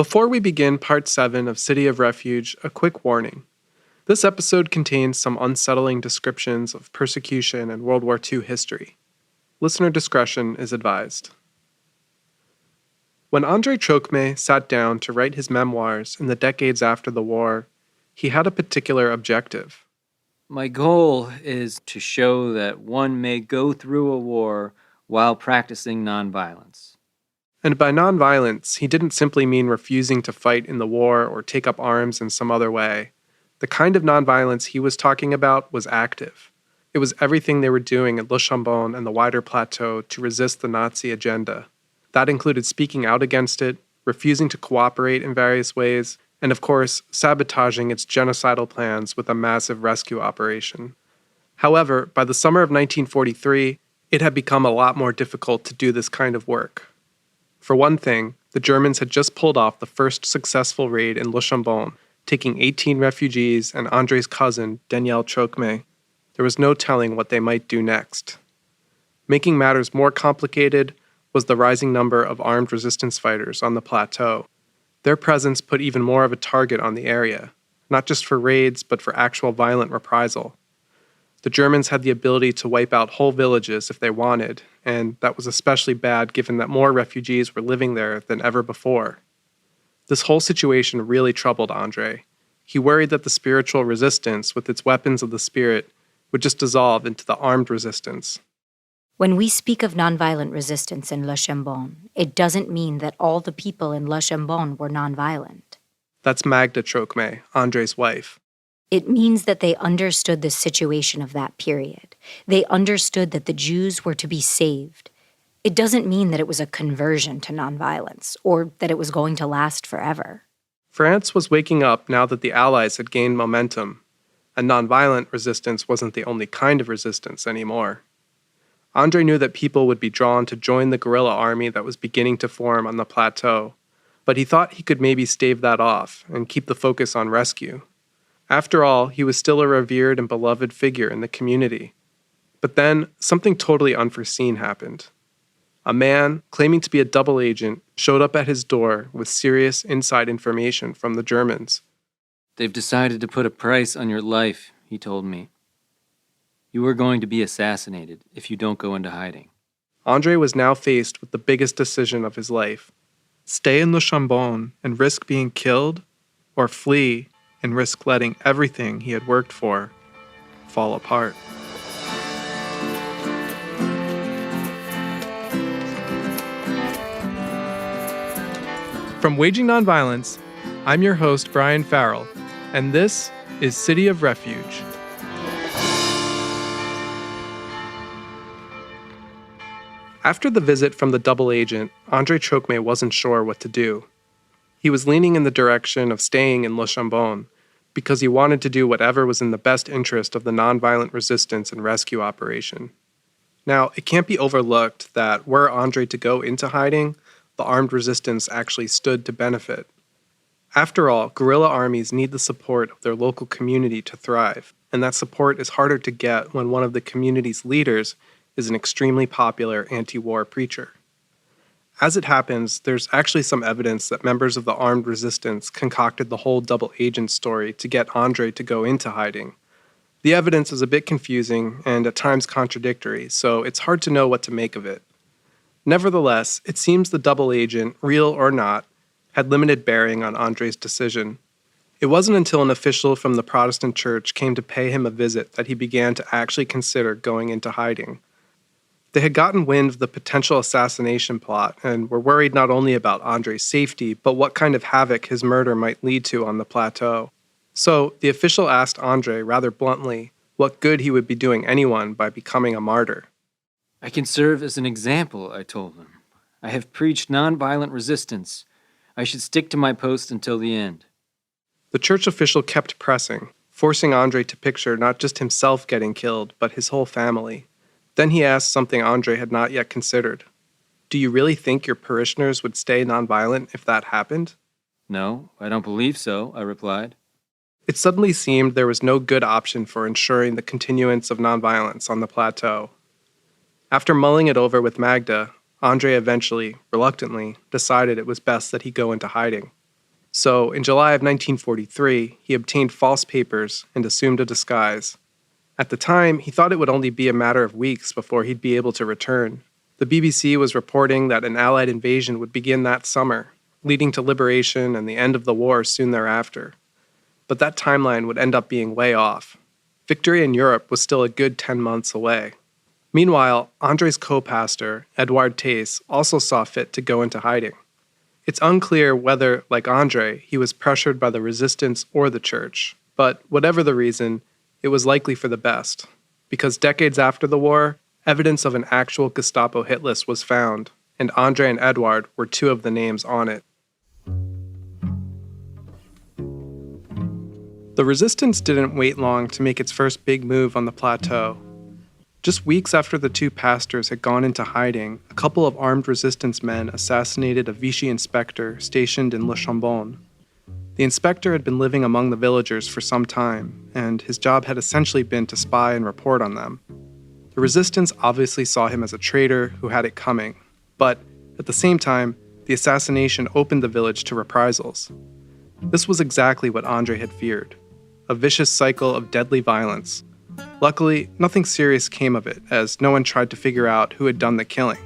Before we begin Part 7 of City of Refuge, a quick warning. This episode contains some unsettling descriptions of persecution and World War II history. Listener discretion is advised. When André Trocmé sat down to write his memoirs in the decades after the war, he had a particular objective. My goal is to show that one may go through a war while practicing nonviolence. And by nonviolence, he didn't simply mean refusing to fight in the war or take up arms in some other way. The kind of nonviolence he was talking about was active. It was everything they were doing at Chambon and the wider plateau to resist the Nazi agenda. That included speaking out against it, refusing to cooperate in various ways, and of course, sabotaging its genocidal plans with a massive rescue operation. However, by the summer of 1943, it had become a lot more difficult to do this kind of work. For one thing, the Germans had just pulled off the first successful raid in Chambon, taking 18 refugees and André's cousin, André Trocmé. There was no telling what they might do next. Making matters more complicated was the rising number of armed resistance fighters on the plateau. Their presence put even more of a target on the area, not just for raids, but for actual violent reprisal. The Germans had the ability to wipe out whole villages if they wanted, and that was especially bad given that more refugees were living there than ever before. This whole situation really troubled André. He worried that the spiritual resistance, with its weapons of the spirit, would just dissolve into the armed resistance. When we speak of nonviolent resistance in Chambon, it doesn't mean that all the people in Chambon were nonviolent. That's Magda Trocmé, André's wife. It means that they understood the situation of that period. They understood that the Jews were to be saved. It doesn't mean that it was a conversion to nonviolence, or that it was going to last forever. France was waking up now that the Allies had gained momentum, and nonviolent resistance wasn't the only kind of resistance anymore. André knew that people would be drawn to join the guerrilla army that was beginning to form on the plateau, but he thought he could maybe stave that off and keep the focus on rescue. After all, he was still a revered and beloved figure in the community. But then, something totally unforeseen happened. A man, claiming to be a double agent, showed up at his door with serious inside information from the Germans. They've decided to put a price on your life, he told me. You are going to be assassinated if you don't go into hiding. André was now faced with the biggest decision of his life. Stay in Chambon and risk being killed, or flee and risk letting everything he had worked for fall apart. From Waging Nonviolence, I'm your host, Brian Farrell, and this is City of Refuge. After the visit from the double agent, André Trocmé wasn't sure what to do. He was leaning in the direction of staying in Chambon because he wanted to do whatever was in the best interest of the nonviolent resistance and rescue operation. Now, it can't be overlooked that were André to go into hiding, the armed resistance actually stood to benefit. After all, guerrilla armies need the support of their local community to thrive, and that support is harder to get when one of the community's leaders is an extremely popular anti-war preacher. As it happens, there's actually some evidence that members of the armed resistance concocted the whole double agent story to get André to go into hiding. The evidence is a bit confusing and at times contradictory, so it's hard to know what to make of it. Nevertheless, it seems the double agent, real or not, had limited bearing on André's decision. It wasn't until an official from the Protestant church came to pay him a visit that he began to actually consider going into hiding. They had gotten wind of the potential assassination plot and were worried not only about André's safety, but what kind of havoc his murder might lead to on the plateau. So the official asked André rather bluntly what good he would be doing anyone by becoming a martyr. I can serve as an example, I told him. I have preached nonviolent resistance. I should stick to my post until the end. The church official kept pressing, forcing André to picture not just himself getting killed, but his whole family. Then he asked something André had not yet considered. Do you really think your parishioners would stay nonviolent if that happened? No, I don't believe so, I replied. It suddenly seemed there was no good option for ensuring the continuance of nonviolence on the plateau. After mulling it over with Magda, André eventually, reluctantly, decided it was best that he go into hiding. So, in July of 1943, he obtained false papers and assumed a disguise. At the time, he thought it would only be a matter of weeks before he'd be able to return. The BBC was reporting that an Allied invasion would begin that summer, leading to liberation and the end of the war soon thereafter. But that timeline would end up being way off. Victory in Europe was still a good 10 months away. Meanwhile, André's co-pastor, Edouard Theiss, also saw fit to go into hiding. It's unclear whether, like André, he was pressured by the resistance or the church, but whatever the reason, it was likely for the best, because decades after the war, evidence of an actual Gestapo hit list was found, and André and Edouard were two of the names on it. The resistance didn't wait long to make its first big move on the plateau. Just weeks after the two pastors had gone into hiding, a couple of armed resistance men assassinated a Vichy inspector stationed in Le Chambon. The inspector had been living among the villagers for some time, and his job had essentially been to spy and report on them. The resistance obviously saw him as a traitor who had it coming, but at the same time, the assassination opened the village to reprisals. This was exactly what André had feared, a vicious cycle of deadly violence. Luckily, nothing serious came of it, as no one tried to figure out who had done the killing.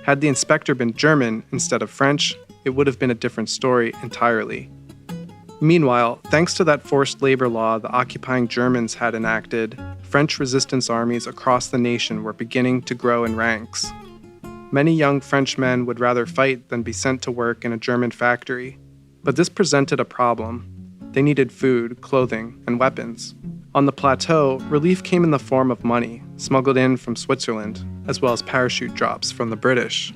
Had the inspector been German instead of French, it would have been a different story entirely. Meanwhile, thanks to that forced labor law the occupying Germans had enacted, French resistance armies across the nation were beginning to grow in ranks. Many young Frenchmen would rather fight than be sent to work in a German factory. But this presented a problem. They needed food, clothing, and weapons. On the plateau, relief came in the form of money, smuggled in from Switzerland, as well as parachute drops from the British.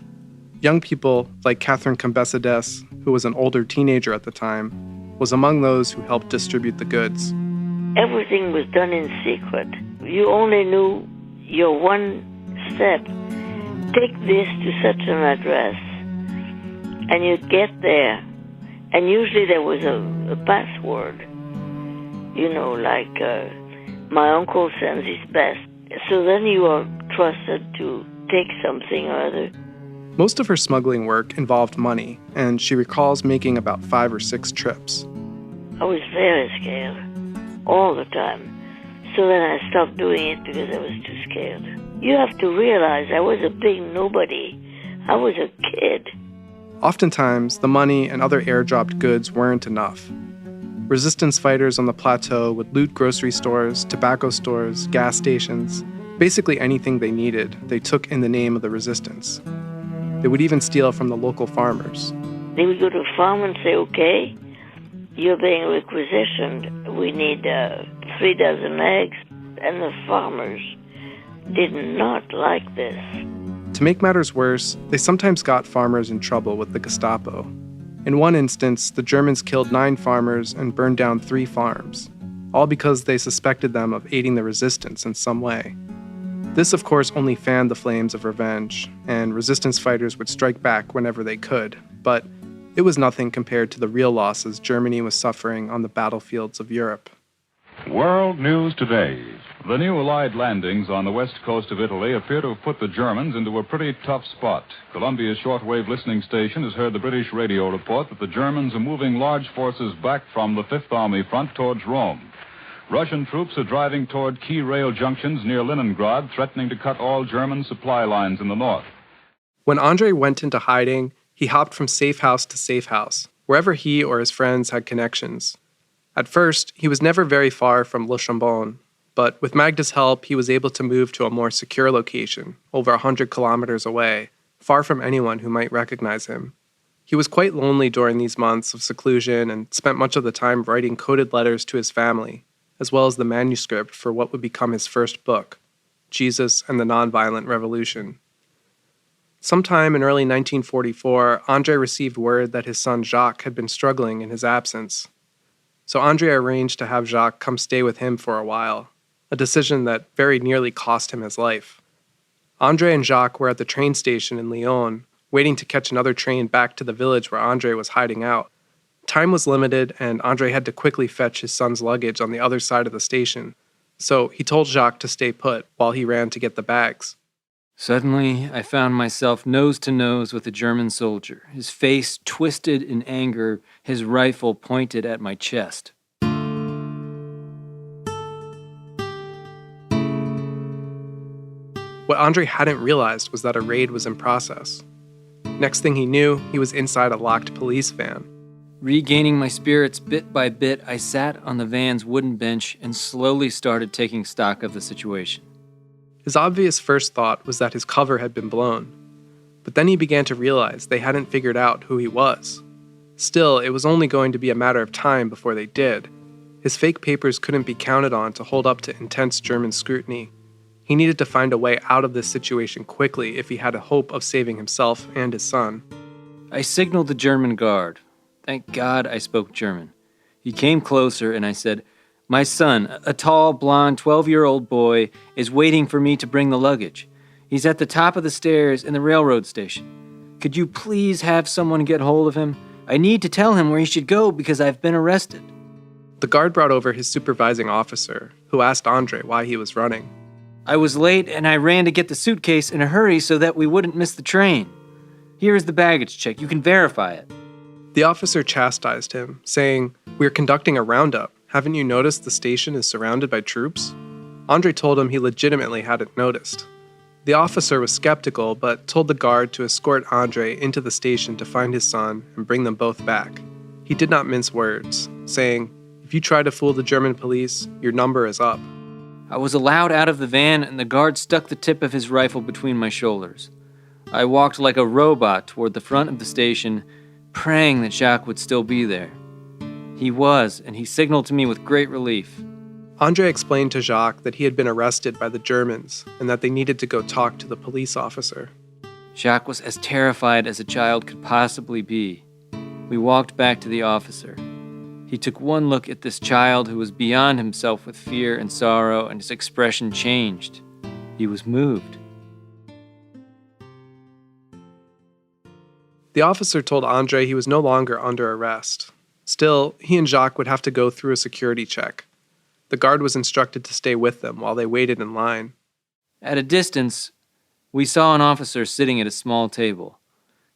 Young people, like Catherine Cambesades, who was an older teenager at the time, was among those who helped distribute the goods. Everything was done in secret. You only knew your one step. Take this to such an address, and you'd get there. And usually there was a password, like my uncle sends his best. So then you are trusted to take something or other. Most of her smuggling work involved money, and she recalls making about 5 or 6 trips. I was very scared, all the time. So then I stopped doing it because I was too scared. You have to realize I was a big nobody. I was a kid. Oftentimes, the money and other airdropped goods weren't enough. Resistance fighters on the plateau would loot grocery stores, tobacco stores, gas stations, basically anything they needed, they took in the name of the resistance. They would even steal from the local farmers. They would go to a farm and say, okay, you're being requisitioned. We need 3 dozen eggs. And the farmers did not like this. To make matters worse, they sometimes got farmers in trouble with the Gestapo. In one instance, the Germans killed 9 farmers and burned down 3 farms, all because they suspected them of aiding the resistance in some way. This, of course, only fanned the flames of revenge, and resistance fighters would strike back whenever they could, but it was nothing compared to the real losses Germany was suffering on the battlefields of Europe. World News Today. The new Allied landings on the west coast of Italy appear to have put the Germans into a pretty tough spot. Columbia's shortwave listening station has heard the British radio report that the Germans are moving large forces back from the Fifth Army front towards Rome. Russian troops are driving toward key rail junctions near Leningrad, threatening to cut all German supply lines in the north. When André went into hiding, he hopped from safe house to safe house, wherever he or his friends had connections. At first, he was never very far from Le Chambon, but with Magda's help, he was able to move to a more secure location, over 100 kilometers away, far from anyone who might recognize him. He was quite lonely during these months of seclusion and spent much of the time writing coded letters to his family, as well as the manuscript for what would become his first book, Jesus and the Nonviolent Revolution. Sometime in early 1944, André received word that his son Jacques had been struggling in his absence. So André arranged to have Jacques come stay with him for a while, a decision that very nearly cost him his life. André and Jacques were at the train station in Lyon, waiting to catch another train back to the village where André was hiding out. Time was limited, and André had to quickly fetch his son's luggage on the other side of the station, so he told Jacques to stay put while he ran to get the bags. Suddenly, I found myself nose to nose with a German soldier, his face twisted in anger, his rifle pointed at my chest. What André hadn't realized was that a raid was in process. Next thing he knew, he was inside a locked police van. Regaining my spirits bit by bit, I sat on the van's wooden bench and slowly started taking stock of the situation. His obvious first thought was that his cover had been blown, but then he began to realize they hadn't figured out who he was. Still, it was only going to be a matter of time before they did. His fake papers couldn't be counted on to hold up to intense German scrutiny. He needed to find a way out of this situation quickly if he had a hope of saving himself and his son. I signaled the German guard. Thank God I spoke German. He came closer and I said, "My son, a tall, blond, 12-year-old boy, is waiting for me to bring the luggage. He's at the top of the stairs in the railroad station. Could you please have someone get hold of him? I need to tell him where he should go because I've been arrested." The guard brought over his supervising officer, who asked André why he was running. "I was late and I ran to get the suitcase in a hurry so that we wouldn't miss the train. Here is the baggage check. You can verify it." The officer chastised him, saying, "We're conducting a roundup. Haven't you noticed the station is surrounded by troops?" André told him he legitimately hadn't noticed. The officer was skeptical, but told the guard to escort André into the station to find his son and bring them both back. He did not mince words, saying, "If you try to fool the German police, your number is up." I was allowed out of the van and the guard stuck the tip of his rifle between my shoulders. I walked like a robot toward the front of the station, praying that Jacques would still be there. He was, and he signaled to me with great relief. André explained to Jacques that he had been arrested by the Germans and that they needed to go talk to the police officer. Jacques was as terrified as a child could possibly be. We walked back to the officer. He took one look at this child who was beyond himself with fear and sorrow, and his expression changed. He was moved. The officer told André he was no longer under arrest. Still, he and Jacques would have to go through a security check. The guard was instructed to stay with them while they waited in line. At a distance, we saw an officer sitting at a small table.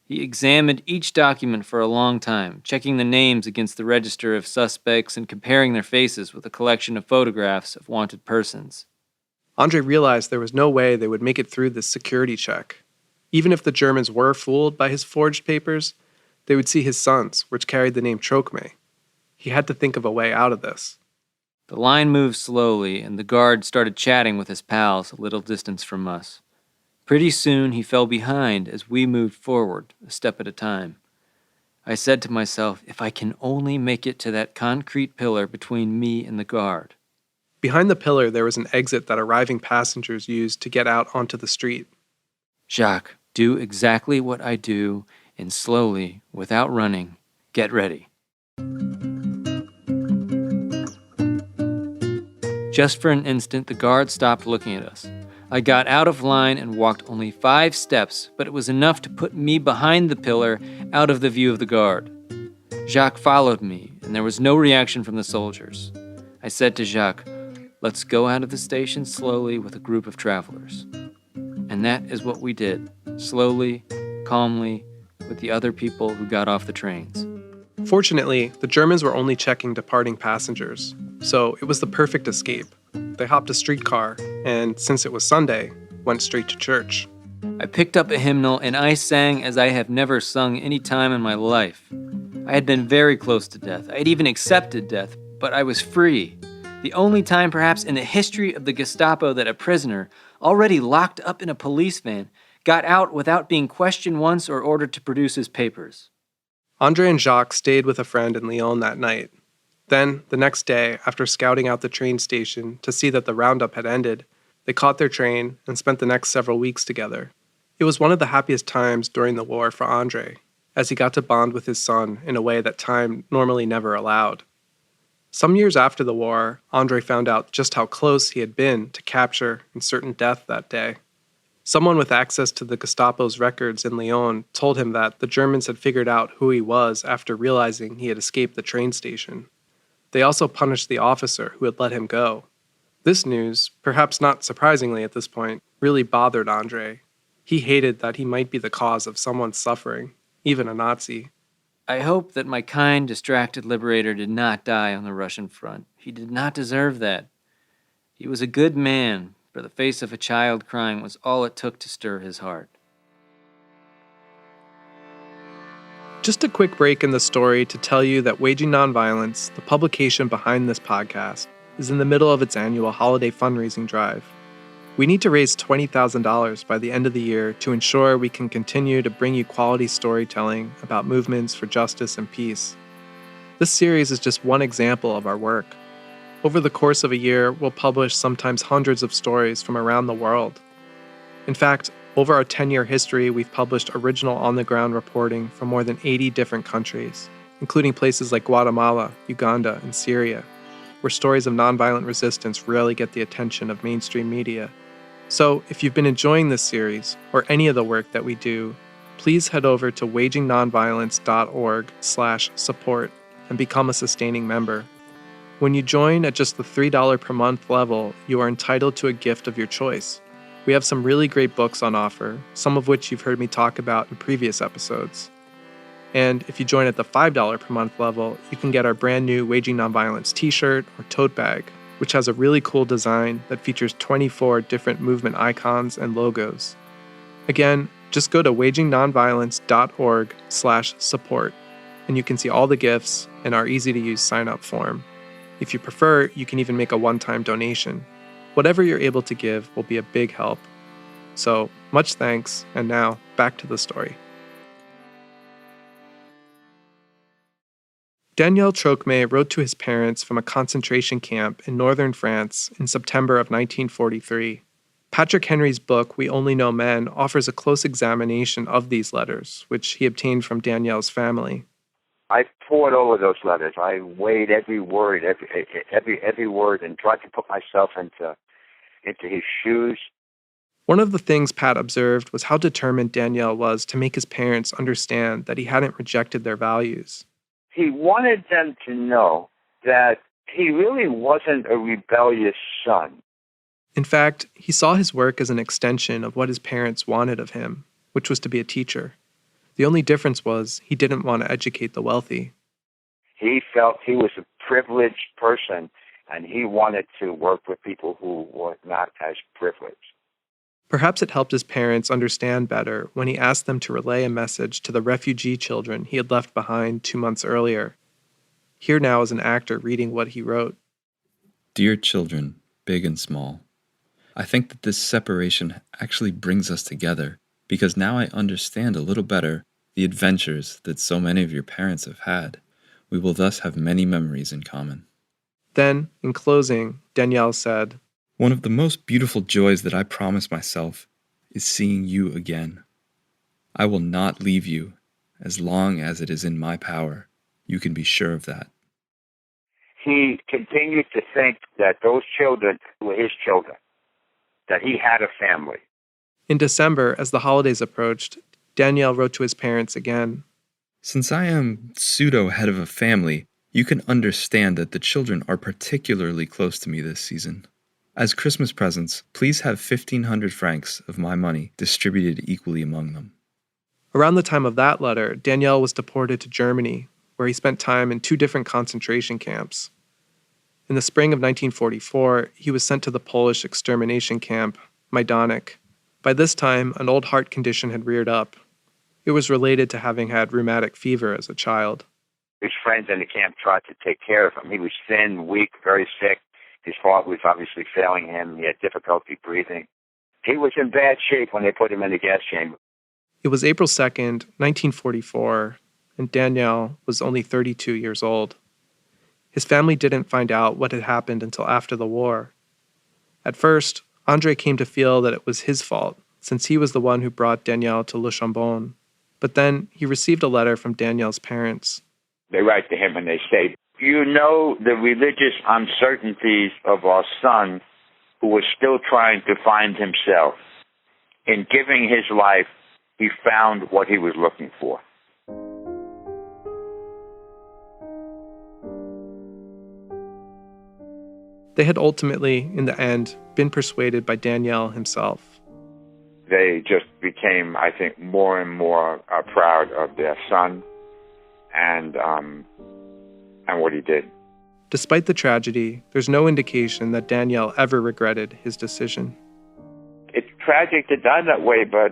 He examined each document for a long time, checking the names against the register of suspects and comparing their faces with a collection of photographs of wanted persons. André realized there was no way they would make it through this security check. Even if the Germans were fooled by his forged papers, they would see his sons, which carried the name Trocmé. He had to think of a way out of this. The line moved slowly, and the guard started chatting with his pals a little distance from us. Pretty soon, he fell behind as we moved forward, a step at a time. I said to myself, if I can only make it to that concrete pillar between me and the guard. Behind the pillar, there was an exit that arriving passengers used to get out onto the street. Jacques, do exactly what I do, and slowly, without running, get ready. Just for an instant, the guard stopped looking at us. I got out of line and walked only 5 steps, but it was enough to put me behind the pillar, out of the view of the guard. Jacques followed me, and there was no reaction from the soldiers. I said to Jacques, "Let's go out of the station slowly with a group of travelers." And that is what we did, slowly, calmly, with the other people who got off the trains. Fortunately, the Germans were only checking departing passengers, so it was the perfect escape. They hopped a streetcar, and since it was Sunday, went straight to church. I picked up a hymnal and I sang as I have never sung any time in my life. I had been very close to death. I had even accepted death, but I was free. The only time perhaps in the history of the Gestapo that a prisoner, already locked up in a police van, got out without being questioned once or ordered to produce his papers. André and Jacques stayed with a friend in Lyon that night. Then, the next day, after scouting out the train station to see that the roundup had ended, they caught their train and spent the next several weeks together. It was one of the happiest times during the war for André, as he got to bond with his son in a way that time normally never allowed. Some years after the war, André found out just how close he had been to capture and certain death that day. Someone with access to the Gestapo's records in Lyon told him that the Germans had figured out who he was after realizing he had escaped the train station. They also punished the officer who had let him go. This news, perhaps not surprisingly at this point, really bothered André. He hated that he might be the cause of someone's suffering, even a Nazi. I hope that my kind, distracted liberator did not die on the Russian front. He did not deserve that. He was a good man, but the face of a child crying was all it took to stir his heart. Just a quick break in the story to tell you that Waging Nonviolence, the publication behind this podcast, is in the middle of its annual holiday fundraising drive. We need to raise $20,000 by the end of the year to ensure we can continue to bring you quality storytelling about movements for justice and peace. This series is just one example of our work. Over the course of a year, we'll publish sometimes hundreds of stories from around the world. In fact, over our 10-year history, we've published original on-the-ground reporting from more than 80 different countries, including places like Guatemala, Uganda, and Syria, where stories of nonviolent resistance rarely get the attention of mainstream media. So, if you've been enjoying this series, or any of the work that we do, please head over to wagingnonviolence.org/support and become a sustaining member. When you join at just the $3 per month level, you are entitled to a gift of your choice. We have some really great books on offer, some of which you've heard me talk about in previous episodes. And if you join at the $5 per month level, you can get our brand new Waging Nonviolence t-shirt or tote bag, which has a really cool design that features 24 different movement icons and logos. Again, just go to wagingnonviolence.org/support, and you can see all the gifts and our easy-to-use sign-up form. If you prefer, you can even make a one-time donation. Whatever you're able to give will be a big help. So, much thanks, and now, back to the story. Daniel Trocmé wrote to his parents from a concentration camp in northern France in September of 1943. Patrick Henry's book, We Only Know Men, offers a close examination of these letters, which he obtained from Daniel's family. I pored over those letters. I weighed every word, every word, and tried to put myself into his shoes. One of the things Pat observed was how determined Daniel was to make his parents understand that he hadn't rejected their values. He wanted them to know that he really wasn't a rebellious son. In fact, he saw his work as an extension of what his parents wanted of him, which was to be a teacher. The only difference was he didn't want to educate the wealthy. He felt he was a privileged person, and he wanted to work with people who were not as privileged. Perhaps it helped his parents understand better when he asked them to relay a message to the refugee children he had left behind 2 months earlier. Here now is an actor reading what he wrote. Dear children, big and small, I think that this separation actually brings us together because now I understand a little better the adventures that so many of your parents have had. We will thus have many memories in common. Then, in closing, Danielle said, One of the most beautiful joys that I promise myself is seeing you again. I will not leave you as long as it is in my power. You can be sure of that. He continued to think that those children were his children, that he had a family. In December, as the holidays approached, Danielle wrote to his parents again. Since I am pseudo-head of a family, you can understand that the children are particularly close to me this season. As Christmas presents, please have 1,500 francs of my money distributed equally among them. Around the time of that letter, Danielle was deported to Germany, where he spent time in 2 different concentration camps. In the spring of 1944, he was sent to the Polish extermination camp, Majdanek. By this time, an old heart condition had reared up. It was related to having had rheumatic fever as a child. His friends in the camp tried to take care of him. He was thin, weak, very sick. His heart was obviously failing him. He had difficulty breathing. He was in bad shape when they put him in the gas chamber. It was April 2nd, 1944, and Daniel was only 32 years old. His family didn't find out what had happened until after the war. At first, André came to feel that it was his fault, since he was the one who brought Danielle to Le Chambon. But then he received a letter from Danielle's parents. They write to him and they say, you know the religious uncertainties of our son who was still trying to find himself. In giving his life, he found what he was looking for. They had ultimately, in the end, been persuaded by Daniel himself. They they just became, I think, more and more proud of their son and what he did. Despite the tragedy, there's no indication that Daniel ever regretted his decision. It's tragic to die that way, but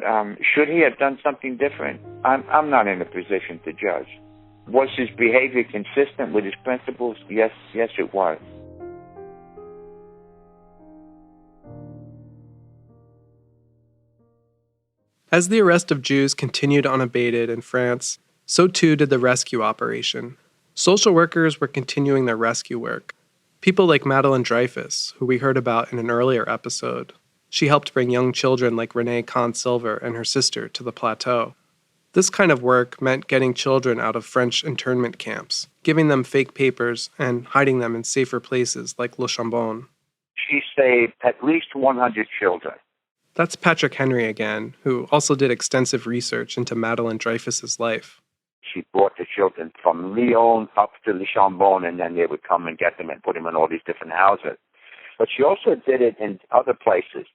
should he have done something different? I'm not in a position to judge. Was his behavior consistent with his principles? Yes, it was. As the arrest of Jews continued unabated in France, so too did the rescue operation. Social workers were continuing their rescue work. People like Madeleine Dreyfus, who we heard about in an earlier episode. She helped bring young children like Renee Kahn-Silver and her sister to the plateau. This kind of work meant getting children out of French internment camps, giving them fake papers, and hiding them in safer places like Le Chambon. She saved at least 100 children. That's Patrick Henry again, who also did extensive research into Madeleine Dreyfus's life. She brought the children from Lyon up to Le Chambon, and then they would come and get them and put them in all these different houses. But she also did it in other places.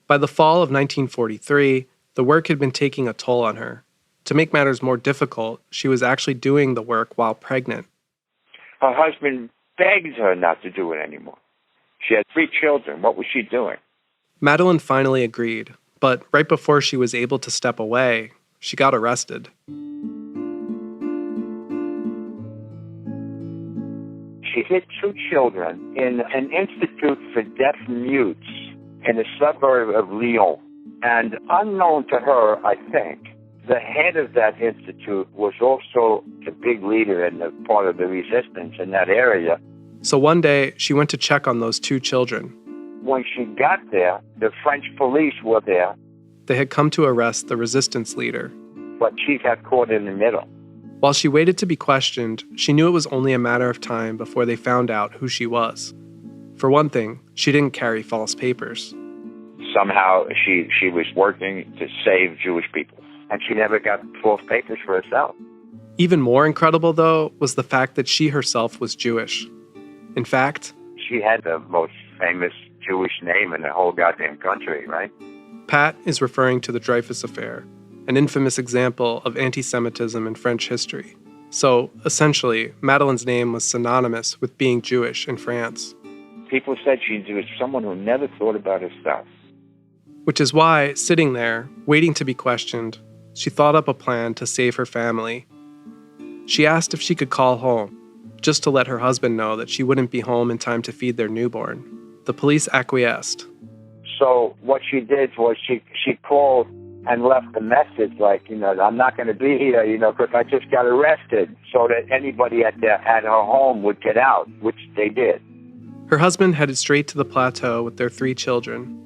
By the fall of 1943, the work had been taking a toll on her. To make matters more difficult, she was actually doing the work while pregnant. Her husband begged her not to do it anymore. She had 3 children. What was she doing? Madeleine finally agreed, but right before she was able to step away, she got arrested. She hid 2 children in an institute for deaf mutes in a suburb of Lyon. And unknown to her, I think, the head of that institute was also a big leader in the part of the resistance in that area. So one day, she went to check on those 2 children. When she got there, the French police were there. They had come to arrest the resistance leader. But she got caught in the middle. While she waited to be questioned, she knew it was only a matter of time before they found out who she was. For one thing, she didn't carry false papers. Somehow she was working to save Jewish people, and she never got false papers for herself. Even more incredible, though, was the fact that she herself was Jewish. In fact, she had the most famous Jewish name in the whole goddamn country, right? Pat is referring to the Dreyfus Affair, an infamous example of anti-Semitism in French history. So, essentially, Madeleine's name was synonymous with being Jewish in France. People said she was someone who never thought about herself. Which is why, sitting there, waiting to be questioned, she thought up a plan to save her family. She asked if she could call home, just to let her husband know that she wouldn't be home in time to feed their newborn. The police acquiesced. So what she did was she called and left a message like, I'm not going to be here, because I just got arrested, so that anybody at her home would get out, which they did. Her husband headed straight to the plateau with their 3 children.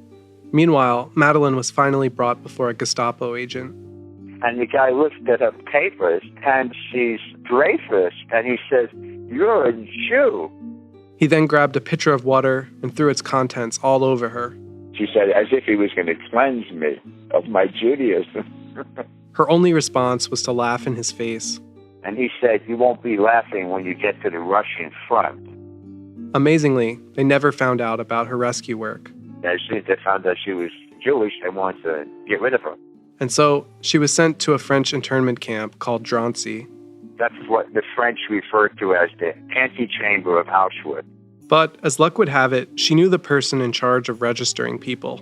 Meanwhile, Madeleine was finally brought before a Gestapo agent. And the guy looks at her papers and sees Dreyfus, and he says, "You're a Jew." He then grabbed a pitcher of water and threw its contents all over her. She said, as if he was going to cleanse me of my Judaism. Her only response was to laugh in his face. And he said, "You won't be laughing when you get to the Russian front." Amazingly, they never found out about her rescue work. As soon as they found out she was Jewish, they wanted to get rid of her. And so she was sent to a French internment camp called Drancy. That's what the French refer to as the antechamber of Auschwitz. But as luck would have it, she knew the person in charge of registering people.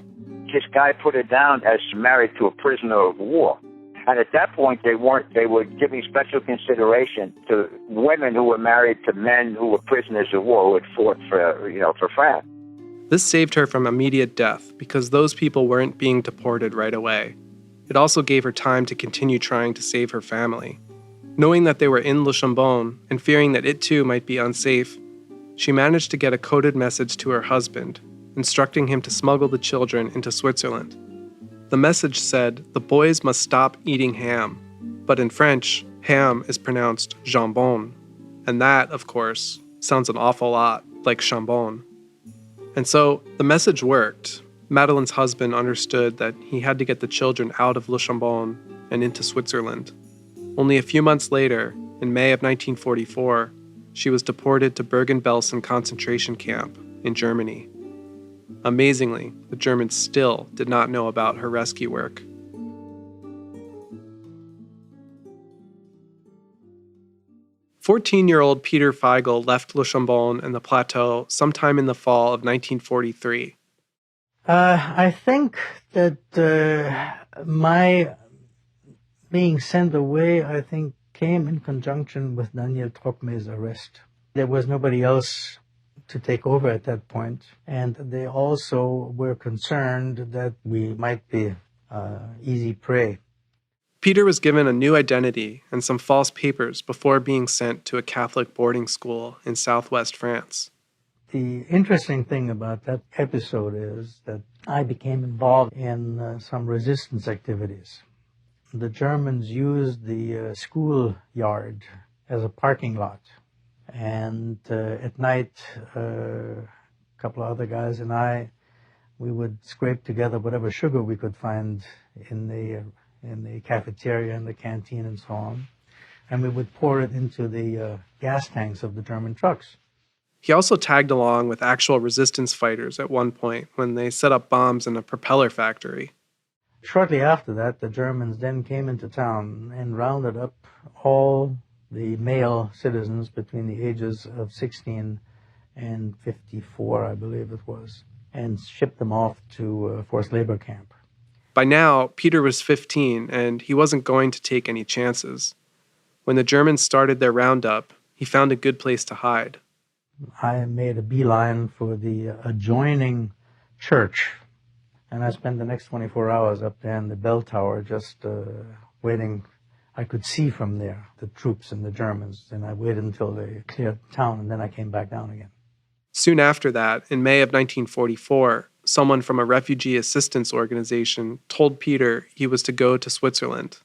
This guy put her down as married to a prisoner of war. And at that point, they were giving special consideration to women who were married to men who were prisoners of war who had fought for France. This saved her from immediate death because those people weren't being deported right away. It also gave her time to continue trying to save her family. Knowing that they were in Le Chambon and fearing that it too might be unsafe, she managed to get a coded message to her husband, instructing him to smuggle the children into Switzerland. The message said the boys must stop eating ham, but in French, ham is pronounced jambon, and that, of course, sounds an awful lot like Chambon. And so the message worked. Madeleine's husband understood that he had to get the children out of Le Chambon and into Switzerland. Only a few months later, in May of 1944, she was deported to Bergen-Belsen concentration camp in Germany. Amazingly, the Germans still did not know about her rescue work. 14-year-old Peter Feigl left Le Chambon and the plateau sometime in the fall of 1943. I think that my being sent away, came in conjunction with André Trocmé's arrest. There was nobody else to take over at that point, and they also were concerned that we might be easy prey. Peter was given a new identity and some false papers before being sent to a Catholic boarding school in southwest France. The interesting thing about that episode is that I became involved in some resistance activities. The Germans used the schoolyard as a parking lot. And at night, a couple of other guys and we would scrape together whatever sugar we could find in the cafeteria and the canteen and so on. And we would pour it into the gas tanks of the German trucks. He also tagged along with actual resistance fighters at one point when they set up bombs in a propeller factory. Shortly after that, the Germans then came into town and rounded up all the male citizens between the ages of 16 and 54, I believe it was, and shipped them off to a forced labor camp. By now, Peter was 15, and he wasn't going to take any chances. When the Germans started their roundup, he found a good place to hide. I made a beeline for the adjoining church, and I spent the next 24 hours up there in the bell tower just waiting. I could see from there the troops and the Germans, and I waited until they cleared town, and then I came back down again. Soon after that, in May of 1944, someone from a refugee assistance organization told Peter he was to go to Switzerland.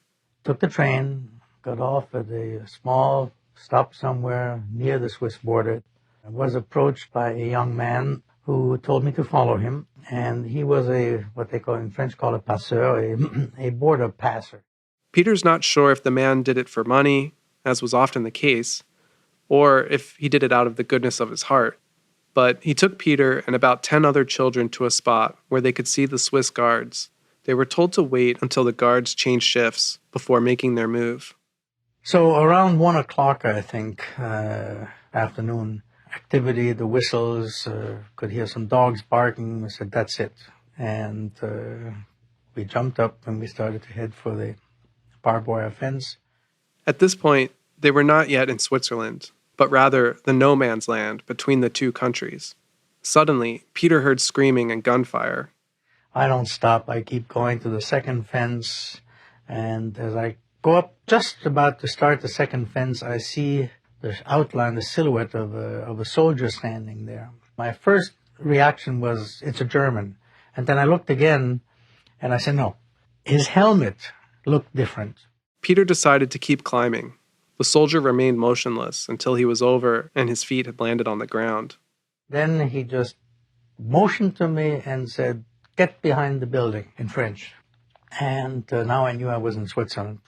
Took the train, got off at a small stop somewhere near the Swiss border. I was approached by a young man who told me to follow him, and he was what they call in French call a passeur, a border passer. Peter's not sure if the man did it for money, as was often the case, or if he did it out of the goodness of his heart. But he took Peter and about 10 other children to a spot where they could see the Swiss guards. They were told to wait until the guards changed shifts before making their move. So around 1 o'clock, I think, afternoon, activity, the whistles, could hear some dogs barking. I said, that's it. And we jumped up and we started to head for the barbed wire fence. At this point, they were not yet in Switzerland, but rather the no man's land between the two countries. Suddenly, Peter heard screaming and gunfire. I don't stop. I keep going to the second fence. And as I go up, just about to start the second fence, I see the outline, the silhouette of a soldier standing there. My first reaction was, it's a German. And then I looked again, and I said, no. His helmet looked different. Peter decided to keep climbing. The soldier remained motionless until he was over and his feet had landed on the ground. Then he just motioned to me and said, get behind the building, in French. And now I knew I was in Switzerland.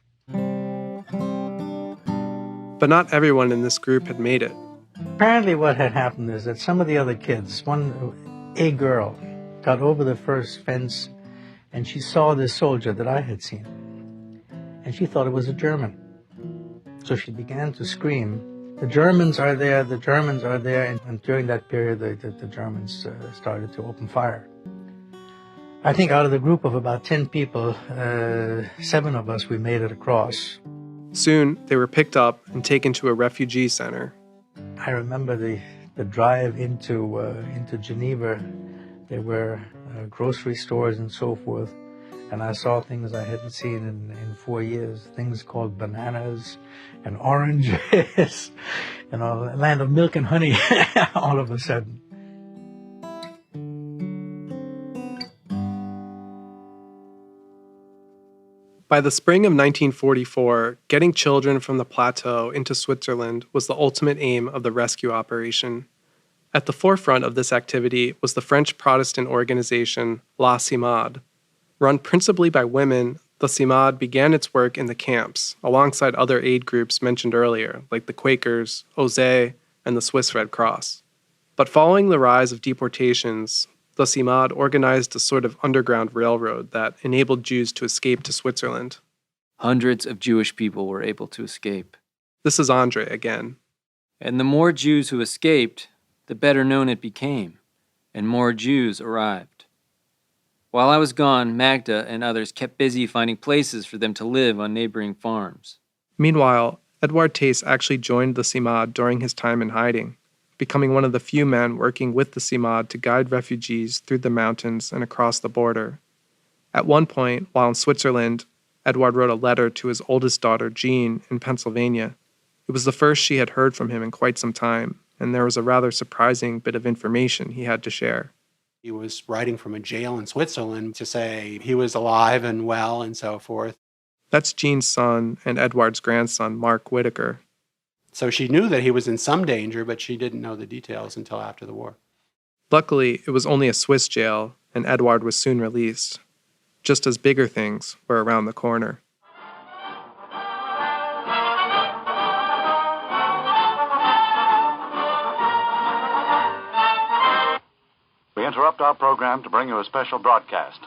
But not everyone in this group had made it. Apparently what had happened is that some of the other kids, a girl, got over the first fence and she saw this soldier that I had seen. And she thought it was a German. So she began to scream, the Germans are there, the Germans are there. And during that period, the Germans started to open fire. I think out of the group of about 10 people, 7 of us, we made it across. Soon, they were picked up and taken to a refugee center. I remember the drive into Geneva. There were grocery stores and so forth. And I saw things I hadn't seen in 4 years, things called bananas and oranges, a land of milk and honey all of a sudden. By the spring of 1944, getting children from the plateau into Switzerland was the ultimate aim of the rescue operation. At the forefront of this activity was the French Protestant organization La CIMAD. Run principally by women, the CIMAD began its work in the camps, alongside other aid groups mentioned earlier, like the Quakers, Ozay, and the Swiss Red Cross. But following the rise of deportations, the CIMAD organized a sort of underground railroad that enabled Jews to escape to Switzerland. Hundreds of Jewish people were able to escape. This is André again. And the more Jews who escaped, the better known it became, and more Jews arrived. While I was gone, Magda and others kept busy finding places for them to live on neighboring farms. Meanwhile, Edouard Theiss actually joined the CIMAD during his time in hiding, becoming one of the few men working with the CIMAD to guide refugees through the mountains and across the border. At one point, while in Switzerland, Edouard wrote a letter to his oldest daughter, Jean, in Pennsylvania. It was the first she had heard from him in quite some time, and there was a rather surprising bit of information he had to share. He was writing from a jail in Switzerland to say he was alive and well and so forth. That's Jean's son and Edouard's grandson, Mark Whitaker. So she knew that he was in some danger, but she didn't know the details until after the war. Luckily, it was only a Swiss jail, and Edouard was soon released, just as bigger things were around the corner. We interrupt our program to bring you a special broadcast.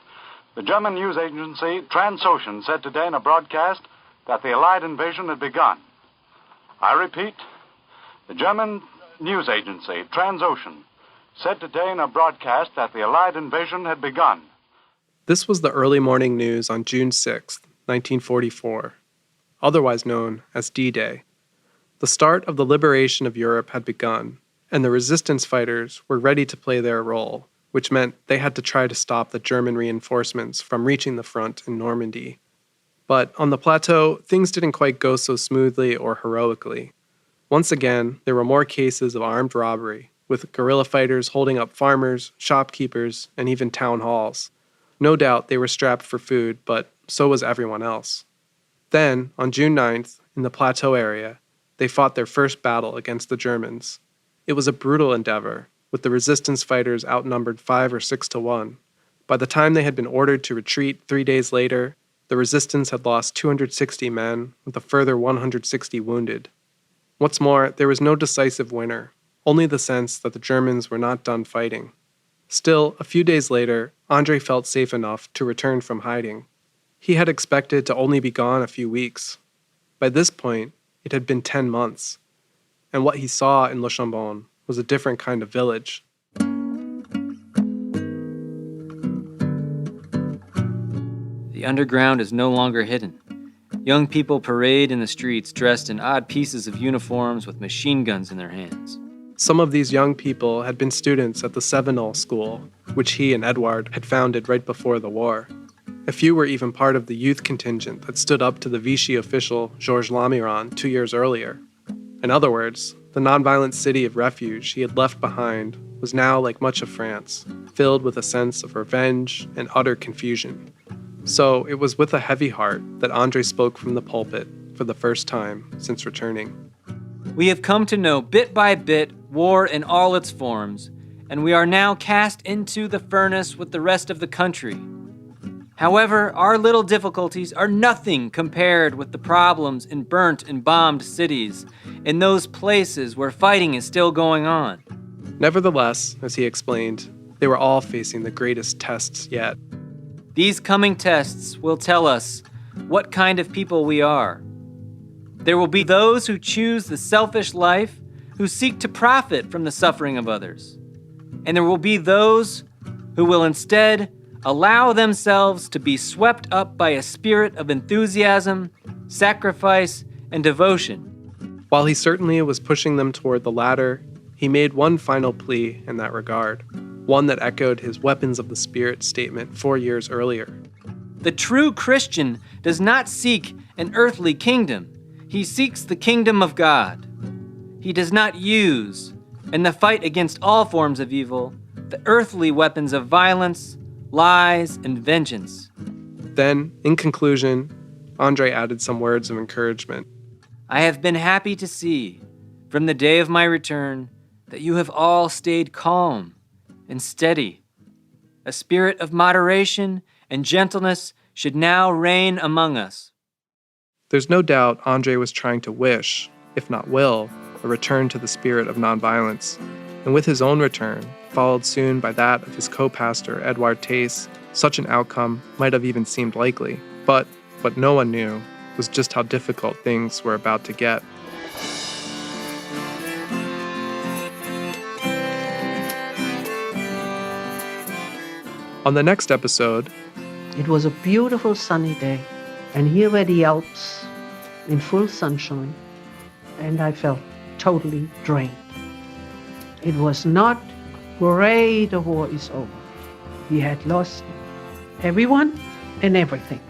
The German news agency Transocean said today in a broadcast that the Allied invasion had begun. I repeat, the German news agency Transocean said today in a broadcast that the Allied invasion had begun. This was the early morning news on June 6, 1944, otherwise known as D-Day. The start of the liberation of Europe had begun, and the resistance fighters were ready to play their role, which meant they had to try to stop the German reinforcements from reaching the front in Normandy. But on the plateau, things didn't quite go so smoothly or heroically. Once again, there were more cases of armed robbery, with guerrilla fighters holding up farmers, shopkeepers, and even town halls. No doubt they were strapped for food, but so was everyone else. Then, on June 9th, in the plateau area, they fought their first battle against the Germans. It was a brutal endeavor, with the resistance fighters outnumbered 5 or 6 to 1. By the time they had been ordered to retreat 3 days later, the resistance had lost 260 men, with a further 160 wounded. What's more, there was no decisive winner, only the sense that the Germans were not done fighting. Still, a few days later, André felt safe enough to return from hiding. He had expected to only be gone a few weeks. By this point, it had been 10 months, and what he saw in Le Chambon was a different kind of village. The underground is no longer hidden. Young people parade in the streets dressed in odd pieces of uniforms with machine guns in their hands. Some of these young people had been students at the Sevenol School, which he and Edouard had founded right before the war. A few were even part of the youth contingent that stood up to the Vichy official Georges Lamiron 2 years earlier. In other words, the nonviolent city of refuge he had left behind was now like much of France, filled with a sense of revenge and utter confusion. So it was with a heavy heart that André spoke from the pulpit for the first time since returning. We have come to know bit by bit war in all its forms, and we are now cast into the furnace with the rest of the country. However, our little difficulties are nothing compared with the problems in burnt and bombed cities, in those places where fighting is still going on. Nevertheless, as he explained, they were all facing the greatest tests yet. These coming tests will tell us what kind of people we are. There will be those who choose the selfish life, who seek to profit from the suffering of others. And there will be those who will instead allow themselves to be swept up by a spirit of enthusiasm, sacrifice, and devotion. While he certainly was pushing them toward the latter, he made one final plea in that regard, one that echoed his Weapons of the Spirit statement 4 years earlier. The true Christian does not seek an earthly kingdom. He seeks the kingdom of God. He does not use, in the fight against all forms of evil, the earthly weapons of violence, lies, and vengeance. Then, in conclusion, André added some words of encouragement. I have been happy to see, from the day of my return, that you have all stayed calm and steady. A spirit of moderation and gentleness should now reign among us. There's no doubt André was trying to wish, if not will, a return to the spirit of nonviolence, and with his own return, followed soon by that of his co-pastor Edouard Theiss, such an outcome might have even seemed likely. But what no one knew was just how difficult things were about to get. On the next episode, it was a beautiful sunny day, and here were the Alps in full sunshine, and I felt totally drained. It was not great, the war is over. We had lost everyone and everything.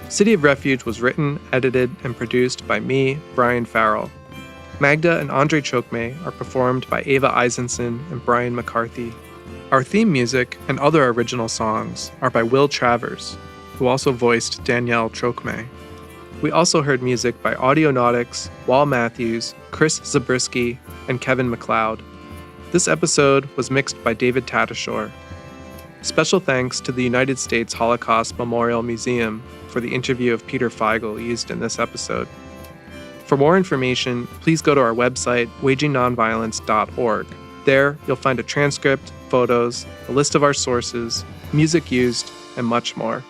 City of Refuge was written, edited, and produced by me, Brian Farrell. Magda and André Trocmé are performed by Ava Eisenson and Brian McCarthy. Our theme music and other original songs are by Will Travers, who also voiced Danielle Trocmé. We also heard music by Audionautics, Wal Matthews, Chris Zabriskie, and Kevin MacLeod. This episode was mixed by David Tatashore. Special thanks to the United States Holocaust Memorial Museum for the interview of Peter Feigl used in this episode. For more information, please go to our website, wagingnonviolence.org. There, you'll find a transcript, photos, a list of our sources, music used, and much more.